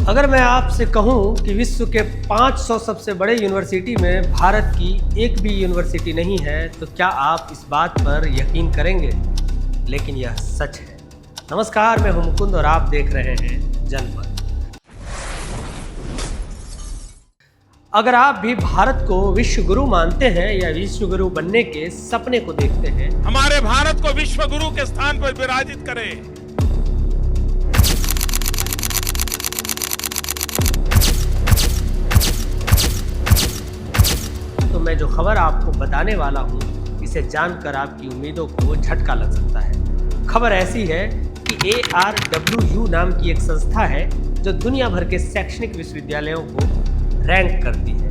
अगर मैं आपसे कहूं कि विश्व के 500 सबसे बड़े यूनिवर्सिटी में भारत की एक भी यूनिवर्सिटी नहीं है तो क्या आप इस बात पर यकीन करेंगे? लेकिन यह सच है। नमस्कार, मैं हूं मुकुंद और आप देख रहे हैं जनपद। अगर आप भी भारत को विश्व गुरु मानते हैं या विश्व गुरु बनने के सपने को देखते हैं, हमारे भारत को विश्व गुरु के स्थान पर विराजित करें। तो मैं जो खबर आपको बताने वाला हूं, इसे जानकर आपकी उम्मीदों को झटका लग सकता है। खबर ऐसी है कि ARWU नाम की एक संस्था है जो दुनिया भर के शैक्षणिक विश्वविद्यालयों को रैंक करती है।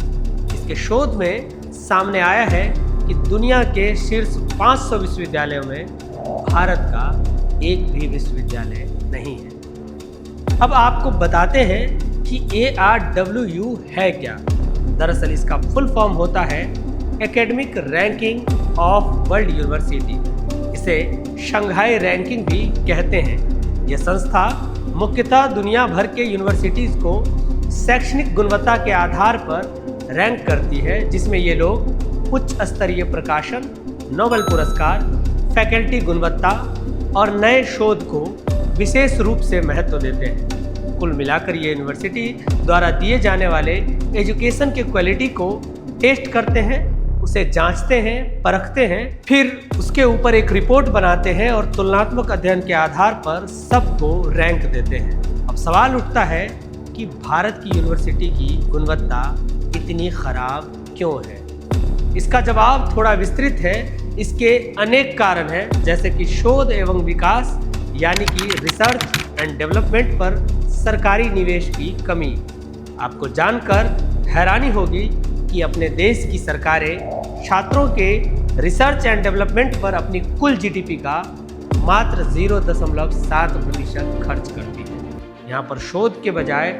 इसके शोध में सामने आया है कि दुनिया के शीर्ष 500 विश्वविद्यालयों में भारत का एक भी विश्वविद्यालय नहीं है। अब आपको बताते हैं कि ARWU है क्या। दरअसल इसका फुल फॉर्म होता है academic ranking of world university. इसे शंघाई रैंकिंग भी कहते हैं। यह संस्था मुख्यतः दुनिया भर के यूनिवर्सिटीज़ को शैक्षणिक गुणवत्ता के आधार पर रैंक करती है, जिसमें ये लोग उच्च स्तरीय प्रकाशन, नोबेल पुरस्कार, फैकल्टी गुणवत्ता और नए शोध को विशेष रूप से महत्व देते हैं। कुल मिलाकर ये यूनिवर्सिटी द्वारा दिए जाने वाले एजुकेशन के क्वालिटी को टेस्ट करते हैं, उसे जांचते हैं, परखते हैं, फिर उसके ऊपर एक रिपोर्ट बनाते हैं और तुलनात्मक अध्ययन के आधार पर सबको रैंक देते हैं। अब सवाल उठता है कि भारत की यूनिवर्सिटी की गुणवत्ता इतनी खराब क्यों है? इसका जवाब थोड़ा विस्तृत है। इसके अनेक कारण हैं, जैसे कि शोध एवं विकास यानी कि रिसर्च एंड डेवलपमेंट पर सरकारी निवेश की कमी। आपको जानकर हैरानी होगी कि अपने देश की सरकारें छात्रों के रिसर्च एंड डेवलपमेंट पर अपनी कुल GDP का मात्र 0.7% खर्च करती है। यहाँ पर शोध के बजाय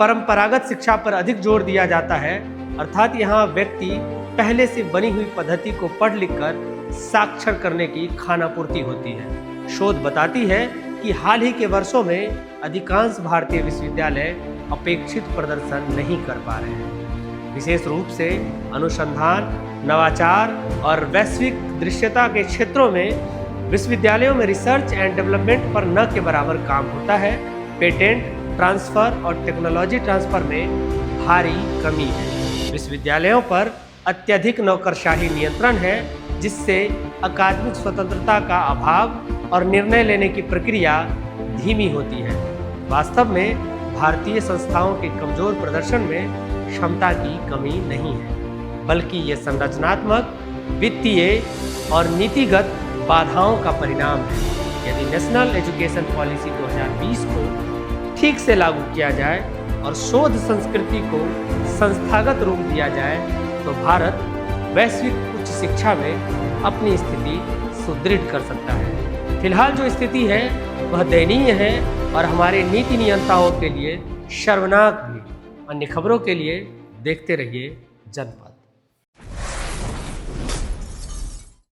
परंपरागत शिक्षा पर अधिक जोर दिया जाता है, अर्थात यहाँ व्यक्ति पहले से बनी हुई पद्धति को पढ़ लिख कर साक्षर करने की खानापूर्ति होती है। शोध बताती है कि हाल ही के वर्षों में अधिकांश भारतीय विश्वविद्यालय अपेक्षित प्रदर्शन नहीं कर पा रहे हैं। विशेष रूप से अनुसंधान, नवाचार और वैश्विक दृश्यता के क्षेत्रों में विश्वविद्यालयों में रिसर्च एंड डेवलपमेंट पर न के बराबर काम होता है। पेटेंट ट्रांसफर और टेक्नोलॉजी ट्रांसफर में भारी कमी है। विश्वविद्यालयों पर अत्यधिक नौकरशाही नियंत्रण है, जिससे अकादमिक स्वतंत्रता का अभाव और निर्णय लेने की प्रक्रिया धीमी होती है। वास्तव में भारतीय संस्थाओं के कमजोर प्रदर्शन में क्षमता की कमी नहीं है, बल्कि ये संरचनात्मक, वित्तीय और नीतिगत बाधाओं का परिणाम है। यदि नेशनल एजुकेशन पॉलिसी 2020 को ठीक से लागू किया जाए और शोध संस्कृति को संस्थागत रूप दिया जाए तो भारत वैश्विक उच्च शिक्षा में अपनी स्थिति सुदृढ़ कर सकता है। फिलहाल जो स्थिति है वह दयनीय है और हमारे नीति नियंताओं के लिए शर्मनाक भी। अन्य खबरों के लिए देखते रहिए जनपद।